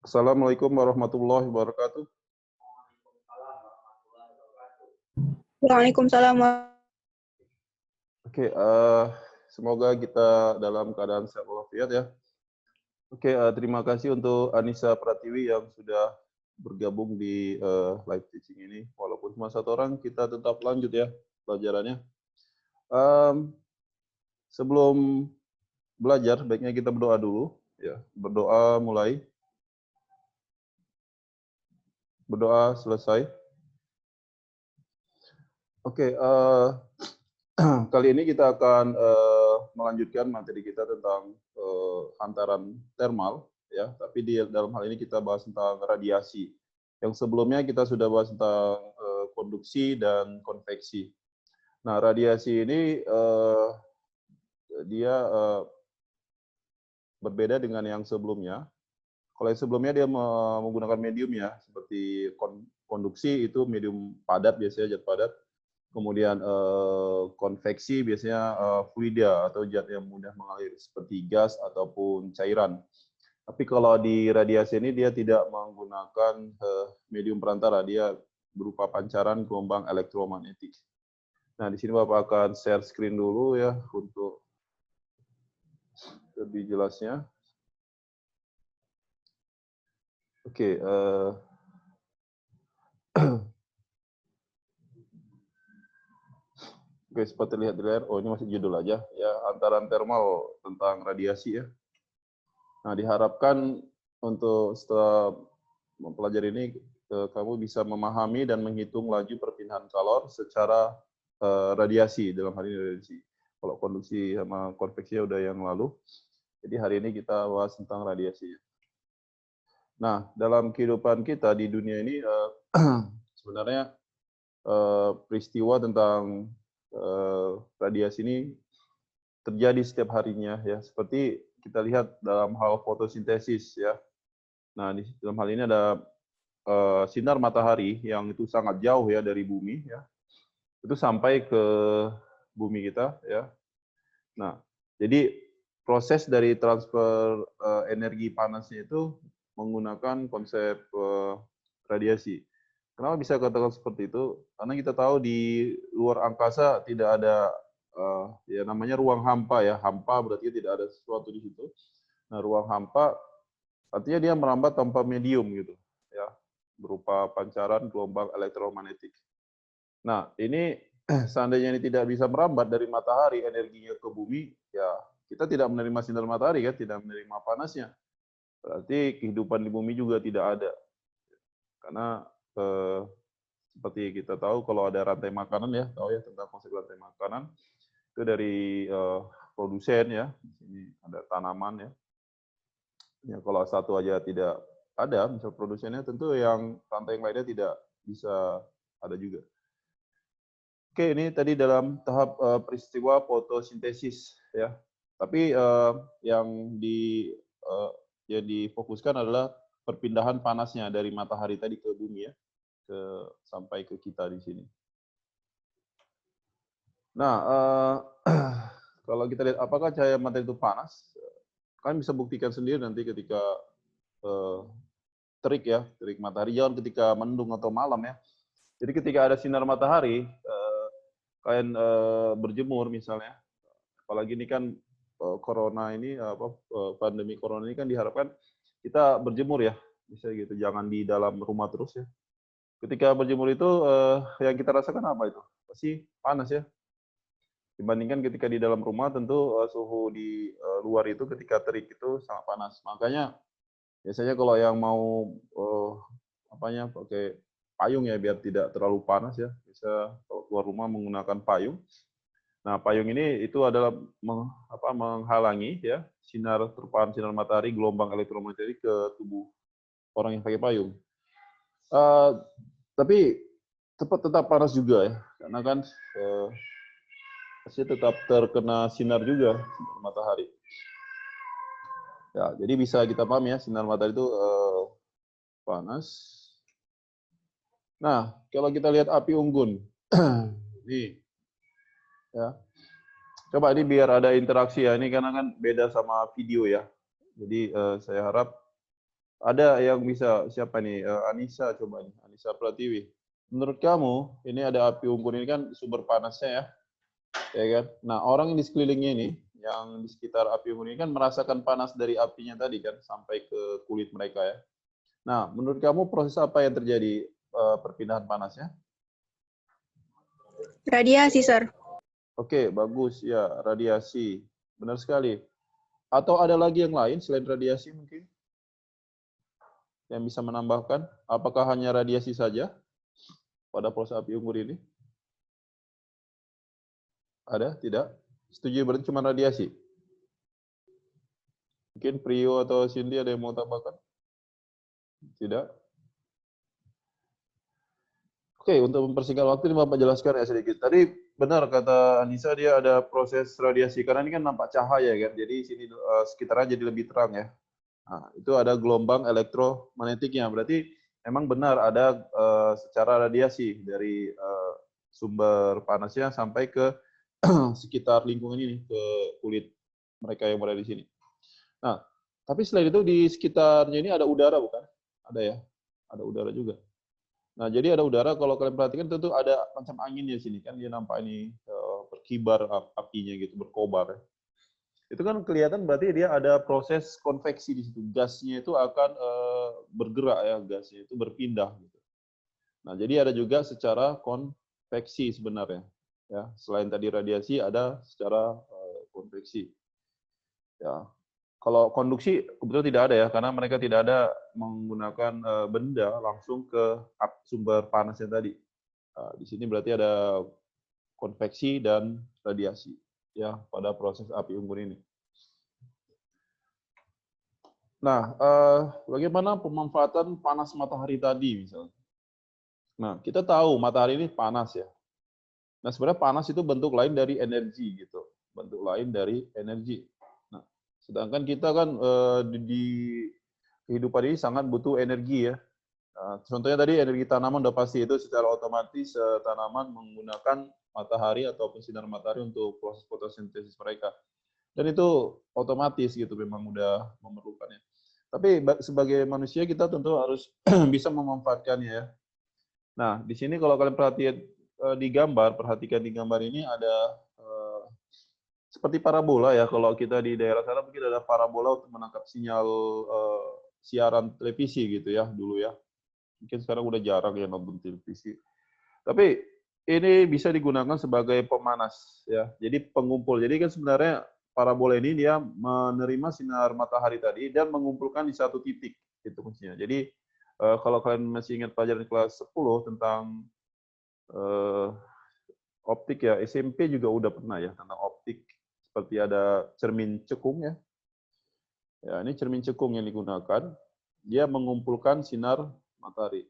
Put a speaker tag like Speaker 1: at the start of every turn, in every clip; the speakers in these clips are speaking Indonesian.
Speaker 1: Assalamualaikum warahmatullahi wabarakatuh.
Speaker 2: Waalaikumsalam.
Speaker 1: Oke, semoga kita dalam keadaan sehat walafiat ya. Oke, terima kasih untuk Anissa Pratiwi yang sudah bergabung di live teaching ini. Walaupun cuma satu orang, kita tetap lanjut ya pelajarannya. Sebelum belajar, baiknya kita berdoa dulu. Ya, berdoa mulai. Berdoa selesai. Oke, kali ini kita akan melanjutkan materi kita tentang hantaran termal, ya. Tapi dalam hal ini kita bahas tentang radiasi. Yang sebelumnya kita sudah bahas tentang konduksi dan konveksi. Nah, radiasi ini dia berbeda dengan yang sebelumnya. Kalau yang sebelumnya dia menggunakan medium ya, seperti konduksi itu medium padat biasanya, zat padat. Kemudian konveksi biasanya fluida atau zat yang mudah mengalir seperti gas ataupun cairan. Tapi kalau di radiasi ini dia tidak menggunakan medium perantara, dia berupa pancaran gelombang elektromagnetik. Nah, di sini Bapak akan share screen dulu ya untuk lebih jelasnya. Oke, Oke, seperti lihat di layar, oh ini masih judul aja, ya hantaran termal tentang radiasi ya. Nah, diharapkan untuk setelah mempelajari ini, kamu bisa memahami dan menghitung laju perpindahan kalor secara radiasi, dalam hal ini radiasi. Kalau konduksi sama konveksi udah yang lalu, jadi hari ini kita bahas tentang radiasi. Nah, dalam kehidupan kita di dunia ini, sebenarnya peristiwa tentang radiasi ini terjadi setiap harinya ya, seperti kita lihat dalam hal fotosintesis ya. Nah, dalam hal ini ada sinar matahari yang itu sangat jauh ya dari bumi ya. Itu sampai ke bumi kita ya. Nah, jadi proses dari transfer energi panasnya itu menggunakan konsep radiasi. Kenapa bisa katakan seperti itu? Karena kita tahu di luar angkasa tidak ada ya namanya ruang hampa ya. Hampa berarti tidak ada sesuatu di situ. Nah, ruang hampa artinya dia merambat tanpa medium gitu ya, berupa pancaran gelombang elektromagnetik. Nah, ini seandainya ini tidak bisa merambat dari matahari energinya ke bumi, ya kita tidak menerima sinar matahari kan, tidak menerima panasnya. Berarti kehidupan di bumi juga tidak ada. Karena seperti kita tahu kalau ada rantai makanan ya, tahu ya tentang konsep rantai makanan. Itu dari produsen ya, di sini ada tanaman ya. Ya kalau satu aja tidak ada, misal produsennya, tentu yang rantai yang lainnya tidak bisa ada juga. Oke, ini tadi dalam tahap peristiwa fotosintesis ya. Tapi yang difokuskan adalah perpindahan panasnya dari matahari tadi ke bumi ya, sampai ke kita di sini. Nah, kalau kita lihat apakah cahaya matahari itu panas, kalian bisa buktikan sendiri nanti ketika terik ya, terik matahari, jangan ketika mendung atau malam ya. Jadi ketika ada sinar matahari, kalian berjemur misalnya, apalagi ini kan corona ini pandemi corona ini kan diharapkan kita berjemur ya, bisa gitu, jangan di dalam rumah terus ya. Ketika berjemur itu yang kita rasakan apa itu? Pasti panas ya. Dibandingkan ketika di dalam rumah, tentu suhu di luar itu ketika terik itu sangat panas. Makanya biasanya kalau yang mau pakai payung ya biar tidak terlalu panas ya, bisa kalau keluar rumah menggunakan payung. Nah, payung ini itu adalah menghalangi ya terpaan sinar matahari gelombang elektromagnetik ke tubuh orang yang pakai payung. Tapi tetap panas juga ya, karena kan pasti tetap terkena sinar juga sinar matahari. Ya, jadi bisa kita paham ya sinar matahari itu panas. Nah, kalau kita lihat api unggun, ini ya. Coba ini biar ada interaksi ya, ini karena kan beda sama video ya. Jadi saya harap Ada yang bisa, siapa nih? Anissa, coba nih. Anissa Pratiwi. Menurut kamu, ini ada api unggun ini kan sumber panasnya ya kan? Nah, orang yang di sekelilingnya ini, yang di sekitar api unggun ini kan merasakan panas dari apinya tadi kan, sampai ke kulit mereka ya. Nah, menurut kamu proses apa yang terjadi perpindahan panasnya?
Speaker 2: Radiasi, Sir.
Speaker 1: Oke, bagus ya, radiasi. Benar sekali. Atau ada lagi yang lain selain radiasi mungkin? Yang bisa menambahkan? Apakah hanya radiasi saja pada proses api unggun ini? Ada? Tidak? Setuju berarti cuma radiasi? Mungkin Prio atau Cindy ada yang mau tambahkan? Tidak? Oke, untuk mempersingkat waktu ini Bapak jelaskan ya sedikit. Tadi benar kata Anissa dia ada proses radiasi karena ini kan nampak cahaya kan. Jadi sini sekitarnya jadi lebih terang ya. Nah, itu ada gelombang elektromagnetiknya. Berarti memang benar ada secara radiasi dari sumber panasnya sampai ke sekitar lingkungan ini, ke kulit mereka yang berada di sini. Nah, tapi selain itu di sekitarnya ini ada udara bukan? Ada ya? Ada udara juga. Nah, jadi ada udara, kalau kalian perhatikan tentu ada macam angin di sini kan, dia nampak ini berkibar apinya gitu, berkobar. Itu kan kelihatan berarti dia ada proses konveksi di situ. Gasnya itu akan bergerak ya, gasnya itu berpindah gitu. Nah, jadi ada juga secara konveksi sebenarnya. Ya, selain tadi radiasi ada secara konveksi. Ya, kalau konduksi kebetulan tidak ada ya, karena mereka tidak ada menggunakan benda langsung ke sumber panasnya tadi. Di sini berarti ada konveksi dan radiasi ya pada proses api unggun ini. Nah, bagaimana pemanfaatan panas matahari tadi misalnya? Nah, kita tahu matahari ini panas ya. Nah, sebenarnya panas itu bentuk lain dari energi gitu, bentuk lain dari energi. Nah, sedangkan kita kan di kehidupan ini sangat butuh energi ya. Contohnya tadi energi tanaman udah pasti itu secara otomatis tanaman menggunakan matahari ataupun sinar matahari untuk proses fotosintesis mereka. Dan itu otomatis gitu memang udah memerlukannya. Tapi sebagai manusia kita tentu harus bisa memanfaatkannya ya. Nah, di sini kalau kalian perhatikan di gambar ini ada seperti parabola ya. Kalau kita di daerah sana mungkin ada parabola untuk menangkap sinyal siaran televisi gitu ya dulu ya. Mungkin sekarang udah jarang ya nonton televisi. Tapi ini bisa digunakan sebagai pemanas ya. Jadi pengumpul. Jadi kan sebenarnya parabola ini dia menerima sinar matahari tadi dan mengumpulkan di satu titik itu kuncinya. Jadi kalau kalian masih ingat pelajaran kelas 10 tentang optik ya, SMP juga udah pernah ya tentang optik. Seperti ada cermin cekung ya. Ya, ini cermin cekung yang digunakan. Dia mengumpulkan sinar matahari.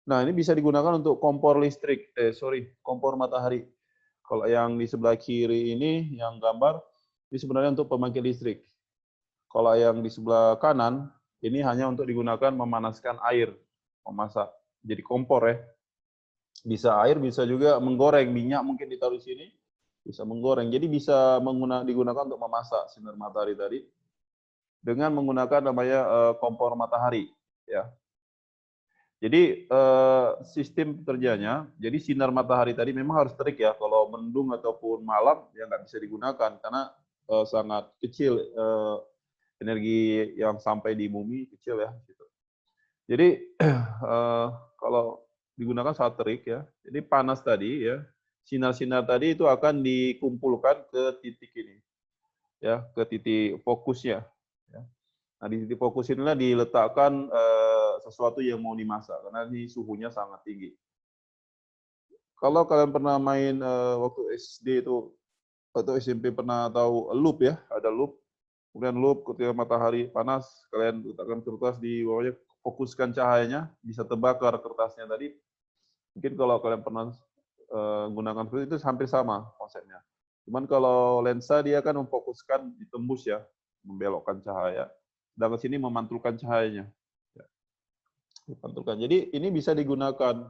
Speaker 1: Nah, ini bisa digunakan untuk kompor listrik. Kompor matahari. Kalau yang di sebelah kiri ini, yang gambar, ini sebenarnya untuk pembangkit listrik. Kalau yang di sebelah kanan, ini hanya untuk digunakan memanaskan air, memasak. Jadi kompor ya. Bisa air, bisa juga menggoreng. Minyak mungkin ditaruh di sini, bisa menggoreng. Jadi bisa digunakan untuk memasak sinar matahari tadi dengan menggunakan namanya kompor matahari. Ya. Jadi sistem kerjanya, jadi sinar matahari tadi memang harus terik ya. Kalau mendung ataupun malam ya nggak bisa digunakan karena sangat kecil energi yang sampai di bumi kecil ya. Gitu. Jadi kalau digunakan saat terik ya, jadi panas tadi ya, sinar-sinar tadi itu akan dikumpulkan ke titik ini, ya, ke titik fokusnya. Ya. Nah, di titik fokus inilah diletakkan sesuatu yang mau dimasak, karena ini suhunya sangat tinggi. Kalau kalian pernah main waktu SD itu, atau SMP pernah tahu loop ya, ada loop. Kemudian loop ketika matahari panas, kalian letakkan kertas di bawahnya, fokuskan cahayanya, bisa terbakar kertasnya tadi. Mungkin kalau kalian pernah gunakan seperti itu, hampir sama konsepnya. Cuman kalau lensa dia kan memfokuskan, ditembus ya, membelokkan cahaya. Dan ke sini memantulkan cahayanya. Ya, dipantulkan. Jadi ini bisa digunakan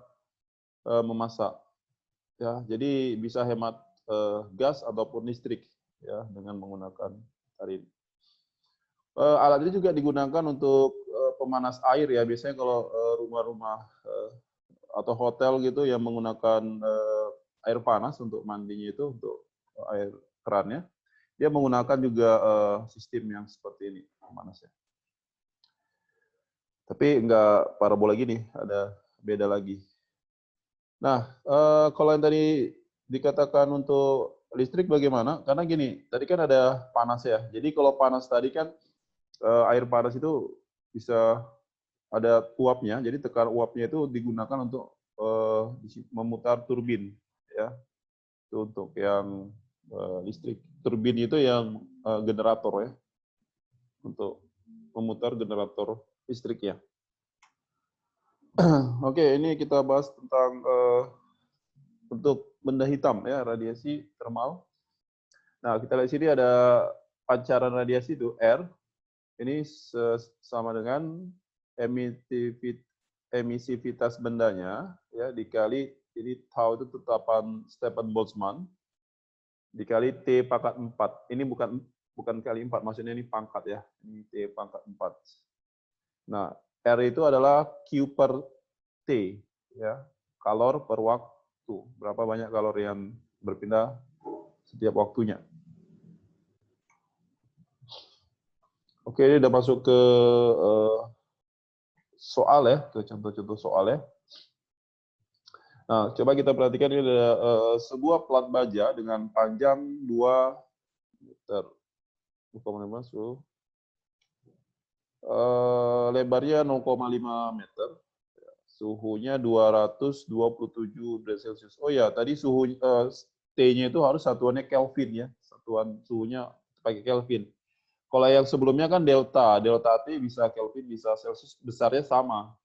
Speaker 1: memasak. Ya, jadi bisa hemat gas ataupun listrik ya dengan menggunakan hari ini. Alat ini juga digunakan untuk pemanas air ya. Biasanya kalau rumah-rumah atau hotel gitu yang menggunakan air panas untuk mandinya itu, untuk air kerannya, dia menggunakan juga sistem yang seperti ini pemanasnya. Tapi nggak parabola gini, ada beda lagi. Nah, kalau yang tadi dikatakan untuk listrik bagaimana? Karena gini, tadi kan ada panas ya. Jadi kalau panas tadi kan air panas itu bisa ada uapnya. Jadi tekanan uapnya itu digunakan untuk memutar turbin, ya. Itu untuk yang listrik. Turbin itu yang generator ya, untuk memutar generator listriknya. Oke, ini kita bahas tentang untuk benda hitam ya, radiasi termal. Nah, kita lihat sini ada pancaran radiasi itu R. Ini sama dengan emisivitas bendanya ya dikali ini tau itu tetapan Stefan Boltzmann dikali T pangkat 4. Ini bukan kali 4, maksudnya ini pangkat ya. Ini T pangkat 4. Nah, R itu adalah Q per T ya, kalor per waktu. Berapa banyak kalor yang berpindah setiap waktunya. Oke, ini udah masuk ke soal ya, ke contoh-contoh soal ya. Nah, coba kita perhatikan ini ada sebuah plat baja dengan panjang 2 meter. Lebarnya 0,5 meter. Suhunya 227 derajat Celcius. Oh ya, tadi suhu T-nya itu harus satuannya Kelvin ya. Satuan suhunya pakai Kelvin. Kalau yang sebelumnya kan delta. Delta T bisa Kelvin, bisa Celcius, besarnya sama.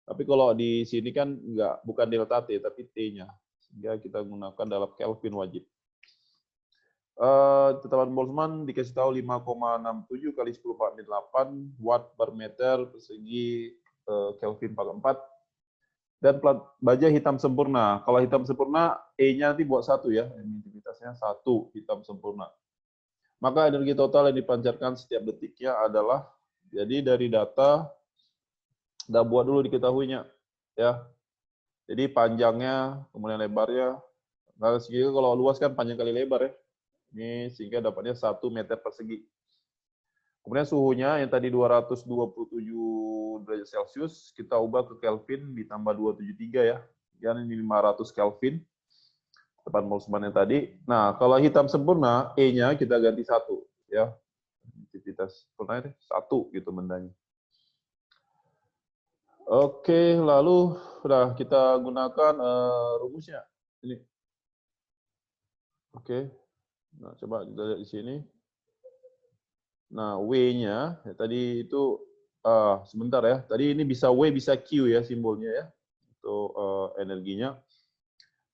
Speaker 1: Tapi kalau di sini kan bukan delta T, tapi T-nya. Sehingga kita gunakan dalam Kelvin wajib. Tetapan Boltzmann dikasih tahu 5,67 kali 10⁻8 watt per meter persegi Kelvin pangkat 4. Dan plat baja hitam sempurna. Kalau hitam sempurna, E-nya nanti buat 1 ya. Emisivitasnya 1 hitam sempurna. Maka energi total yang dipancarkan setiap detiknya adalah, jadi dari data, udah buat dulu diketahuinya. Ya. Jadi panjangnya, kemudian lebarnya. Nah, sehingga kalau luas kan panjang kali lebar ya. Ini sehingga dapatnya 1 meter persegi. Kemudian suhunya yang tadi 227 derajat Celcius, kita ubah ke Kelvin ditambah 273 ya. Dan ini 500 Kelvin. Tepan Boltzmann yang tadi. Nah, kalau hitam sempurna, E-nya kita ganti 1 ya. Emisivitas sempurnanya 1 gitu bendanya. Oke, lalu udah kita gunakan rumusnya. Ini. Oke. Nah, coba kita lihat di sini. Nah, W-nya ya, tadi itu sebentar ya. Tadi ini bisa W bisa Q ya simbolnya ya. Untuk energinya.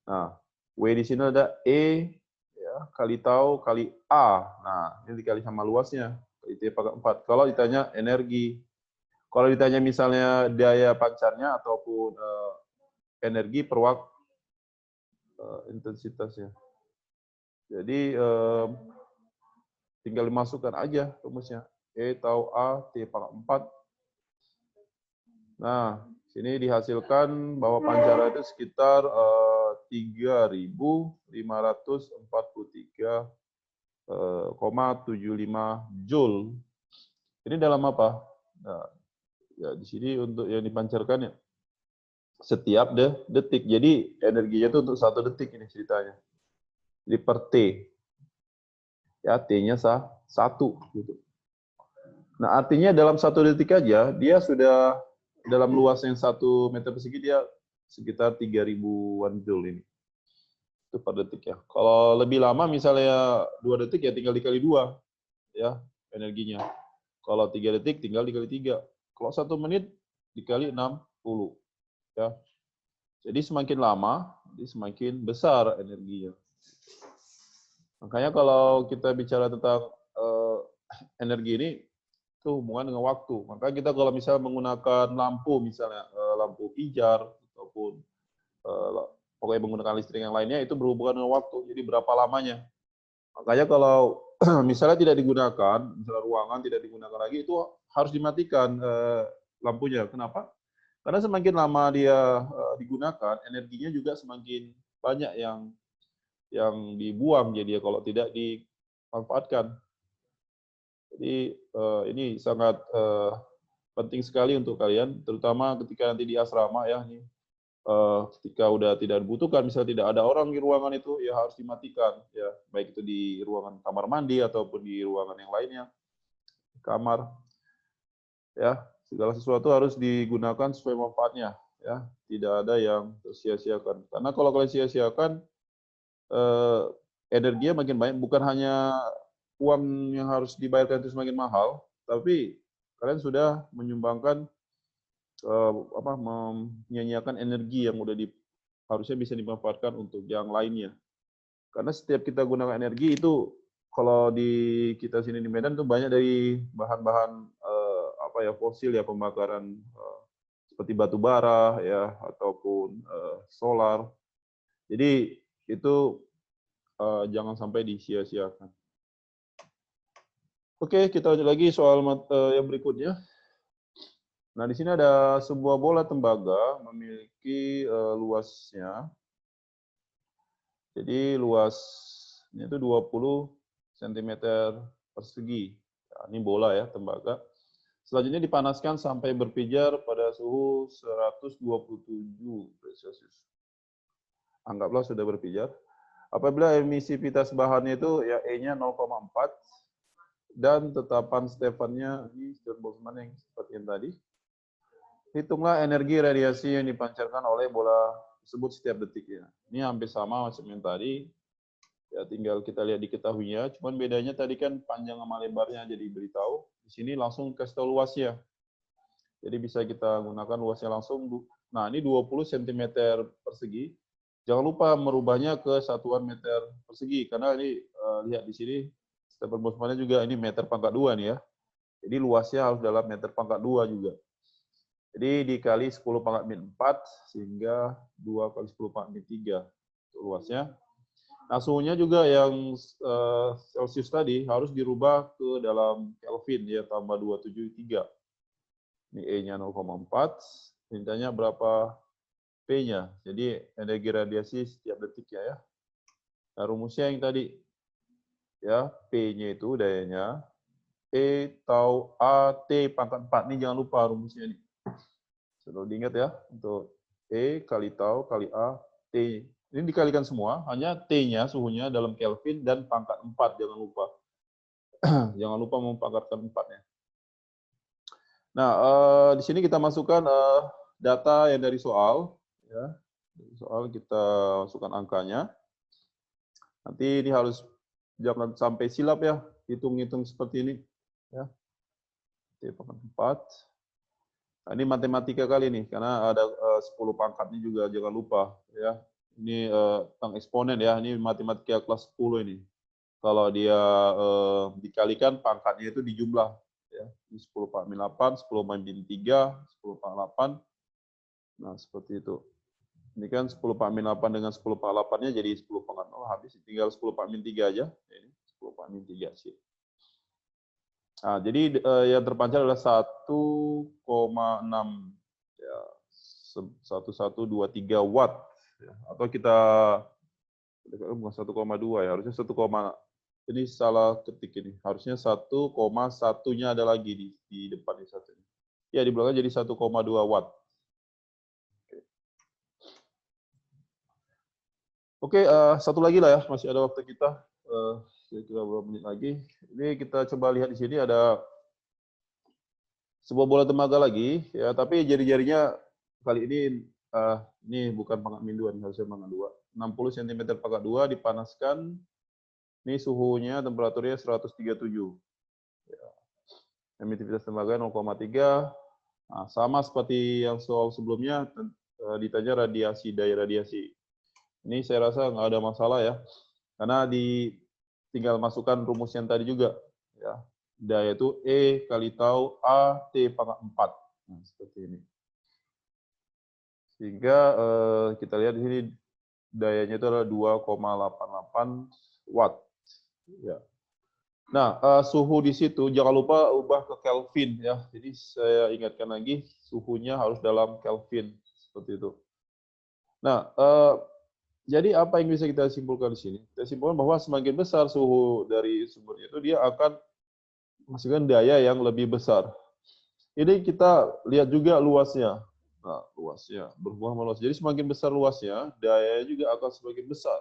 Speaker 1: Nah, W di sini ada E ya, kali tau kali A. Nah, ini dikali sama luasnya. Kali T pangkat 4. Kalau ditanya energi. Kalau ditanya misalnya daya pancarnya ataupun energi per waktu intensitasnya. Jadi tinggal dimasukkan aja rumusnya. E tau A T pangkat 4. Nah, sini dihasilkan bahwa pancaran itu sekitar 3.543,75 Joule. Ini dalam apa? Nah, ya di sini untuk yang dipancarkan ya setiap detik. Jadi energinya itu untuk 1 detik ini ceritanya. Jadi per T. Ya, T-nya 1 gitu. Nah, artinya dalam 1 detik aja dia sudah dalam luas yang 1 meter persegi dia sekitar 3.000-an Joule ini. Itu per detik ya. Kalau lebih lama misalnya 2 detik ya tinggal dikali 2 ya energinya. Kalau 3 detik tinggal dikali 3. Kalau 1 menit dikali 60 ya. Jadi semakin lama semakin besar energinya. Makanya kalau kita bicara tentang energi ini itu hubungan dengan waktu. Maka kita kalau misalnya menggunakan lampu misalnya lampu pijar ataupun pokoknya menggunakan listrik yang lainnya itu berhubungan dengan waktu. Jadi berapa lamanya. Makanya kalau misalnya tidak digunakan, misalnya ruangan tidak digunakan lagi, itu harus dimatikan lampunya. Kenapa? Karena semakin lama dia digunakan, energinya juga semakin banyak yang dibuang jadi kalau tidak dimanfaatkan. Jadi ini sangat penting sekali untuk kalian, terutama ketika nanti di asrama ya. Nih, ketika udah tidak dibutuhkan, misalnya tidak ada orang di ruangan itu, ya harus dimatikan. Ya, baik itu di ruangan kamar mandi ataupun di ruangan yang lainnya, kamar. Ya, segala sesuatu harus digunakan sesuai manfaatnya. Ya, tidak ada yang tersia-siakan. Karena kalau kalian sia-siakan, energinya makin banyak. Bukan hanya uang yang harus dibayarkan itu semakin mahal, tapi kalian sudah menyumbangkan menyanyiakan energi yang udah harusnya bisa dimanfaatkan untuk yang lainnya. Karena setiap kita gunakan energi itu, kalau di kita sini di Medan tuh banyak dari bahan-bahan fosil ya, pembakaran seperti batu bara ya ataupun solar. Jadi itu jangan sampai disia-siakan. Oke, kita lanjut lagi soal yang berikutnya. Nah, di sini ada sebuah bola tembaga memiliki luasnya. Jadi luasnya itu 20 cm persegi. Nah, ini bola ya, tembaga. Selanjutnya dipanaskan sampai berpijar pada suhu 127 Celcius. Anggaplah sudah berpijar. Apabila emisivitas bahannya itu ya E-nya 0,4 dan tetapan Stefannya ini Stern-Boltzmann yang seperti yang tadi. Hitunglah energi radiasi yang dipancarkan oleh bola tersebut setiap detiknya. Ini hampir sama macam yang tadi. Ya tinggal kita lihat diketahuinya, cuman bedanya tadi kan panjang sama lebarnya jadi beritahu. Di sini langsung kasih tahu luasnya. Jadi bisa kita gunakan luasnya langsung. Nah, ini 20 cm persegi. Jangan lupa merubahnya ke satuan meter persegi karena ini lihat di sini Stephen Boltzmann juga ini meter pangkat 2 nih ya. Jadi luasnya harus dalam meter pangkat 2 juga. Jadi dikali 10 pangkat min 4 sehingga 2 kali 10 pangkat min 3 luasnya. Nah, suhunya juga yang Celsius tadi harus dirubah ke dalam Kelvin ya, tambah 273. Ini E-nya 0,4, mintanya berapa P-nya. Jadi energi radiasi setiap detiknya ya. Nah, rumusnya yang tadi ya, P-nya itu dayanya E tau A T pangkat 4. Ini jangan lupa rumusnya ini. Selalu diingat ya, untuk E kali tau kali A T. Ini dikalikan semua, hanya T-nya suhunya dalam Kelvin dan pangkat 4, jangan lupa. Jangan lupa mempangkatkan 4-nya. Nah, di sini kita masukkan data yang dari soal. Ya. Dari soal kita masukkan angkanya. Nanti ini harus jangan sampai silap ya, hitung-hitung seperti ini. Ya. T pangkat 4. Nah, ini matematika kali nih, karena ada 10 pangkatnya juga, jangan lupa. Ya. Ini tentang eksponen ya, ini matematika kelas 10 ini. Kalau dia dikalikan pangkatnya itu dijumlah. Ya. 10 pangkat min 8, 10 min 3, 10 pangkat 8. Nah, seperti itu. Ini kan 10 pangkat min 8 dengan 10 pangkat 8-nya jadi 10 pangkat 0, habis. Tinggal 10 pangkat min 3 aja. Ini 10 pangkat min 3 sih. Nah, jadi yang terpancar adalah 1,6 ya, 1123 watt. Ya. Atau kita bukan 1,2 ya, harusnya 1, ini salah ketik ini. Harusnya 1,1-nya ada lagi di depan ini satu. Ya, di belakang jadi 1,2 watt. Oke, satu lagi lah ya, masih ada waktu kita. Kira-kira beberapa menit lagi. Ini kita coba lihat di sini ada sebuah bola tembaga lagi, ya, tapi jari-jarinya kali ini bukan pangkat min 2, harusnya pangkat 2. 60 cm pangkat 2 dipanaskan. Ini suhunya, temperaturnya 137. Ya. Emisivitas tembaga 0,3. Nah, sama seperti yang soal sebelumnya, ditanya radiasi, daya radiasi. Ini saya rasa nggak ada masalah ya, karena tinggal masukkan rumus yang tadi juga. Ya. Daya itu E kali tau A T pangkat 4. Nah, seperti ini. Sehingga kita lihat di sini dayanya itu adalah 2,88 watt. Ya. Nah, suhu di situ jangan lupa ubah ke Kelvin ya. Jadi saya ingatkan lagi, suhunya harus dalam Kelvin seperti itu. Nah, jadi apa yang bisa kita simpulkan di sini? Kita simpulkan bahwa semakin besar suhu dari sumbernya itu, dia akan menghasilkan daya yang lebih besar. Ini kita lihat juga luasnya. Nah, luasnya berhubungan sama luas. Jadi semakin besar luasnya, dayanya juga akan semakin besar.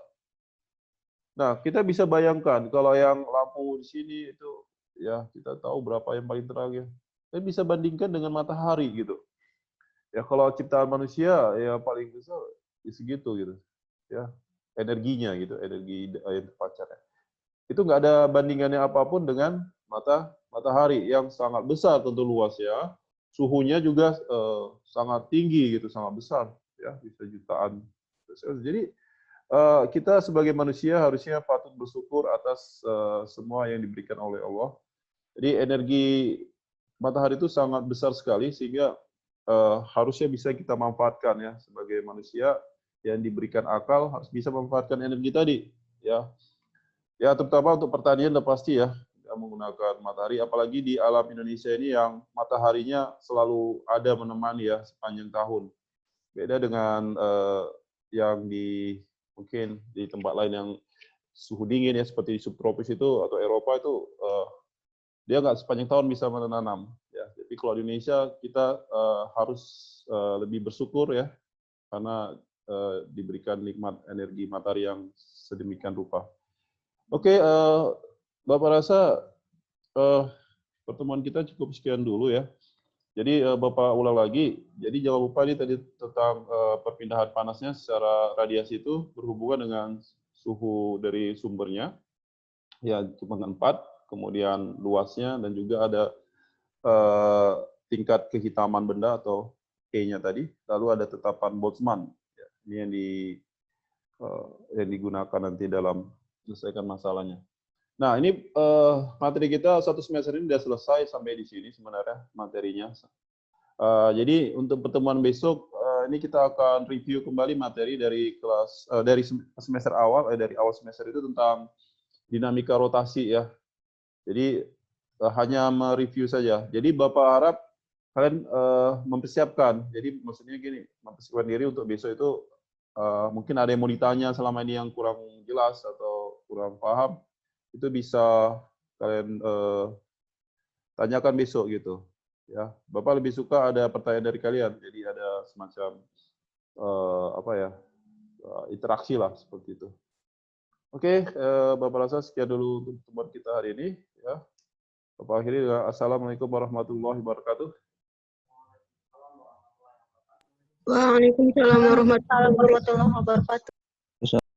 Speaker 1: Nah, kita bisa bayangkan kalau yang lampu di sini itu ya kita tahu berapa yang paling terang ya. Kita bisa bandingkan dengan matahari gitu. Ya kalau ciptaan manusia ya paling besar ya segitu gitu. Ya, energinya gitu, energi yang terpancar. Itu nggak ada bandingannya apapun dengan matahari yang sangat besar tentu luasnya. Suhunya juga sangat tinggi gitu, sangat besar ya, bisa jutaan. Jadi kita sebagai manusia harusnya patut bersyukur atas semua yang diberikan oleh Allah. Jadi energi matahari itu sangat besar sekali sehingga harusnya bisa kita manfaatkan ya sebagai manusia yang diberikan akal harus bisa memanfaatkan energi tadi ya. Ya terutama untuk pertanian udah pasti ya kita menggunakan matahari apalagi di alam Indonesia ini yang mataharinya selalu ada menemani ya sepanjang tahun. Beda dengan yang di mungkin di tempat lain yang suhu dingin ya seperti di subtropis itu atau Eropa itu dia nggak sepanjang tahun bisa menanam ya. Jadi kalau di Indonesia kita harus lebih bersyukur ya karena diberikan nikmat energi matahari yang sedemikian rupa. Oke, Bapak rasa pertemuan kita cukup sekian dulu ya. Jadi Bapak ulang lagi, jadi jangan lupa ini tadi tentang perpindahan panasnya secara radiasi itu berhubungan dengan suhu dari sumbernya, ya cuma 4, kemudian luasnya, dan juga ada tingkat kehitaman benda atau E-nya tadi, lalu ada tetapan Boltzmann. Ya, ini yang digunakan nanti dalam menyelesaikan masalahnya. Nah, ini materi kita satu semester ini sudah selesai sampai di sini sebenarnya materinya. Jadi untuk pertemuan besok ini kita akan review kembali materi dari kelas dari semester awal dari awal semester itu tentang dinamika rotasi ya. Jadi hanya mereview saja. Jadi Bapak harap kalian mempersiapkan. Jadi maksudnya gini, mempersiapkan diri untuk besok itu mungkin ada yang mau ditanya selama ini yang kurang jelas atau kurang paham, itu bisa kalian tanyakan besok gitu. Ya, Bapak lebih suka ada pertanyaan dari kalian. Jadi ada semacam apa ya interaksi lah seperti itu. Oke, Bapak rasa sekian dulu untuk pertemuan kita hari ini. Ya, Bapak akhiri dengan Assalamualaikum warahmatullahi wabarakatuh.
Speaker 2: Waalaikumsalam warahmatullahi wabarakatuh.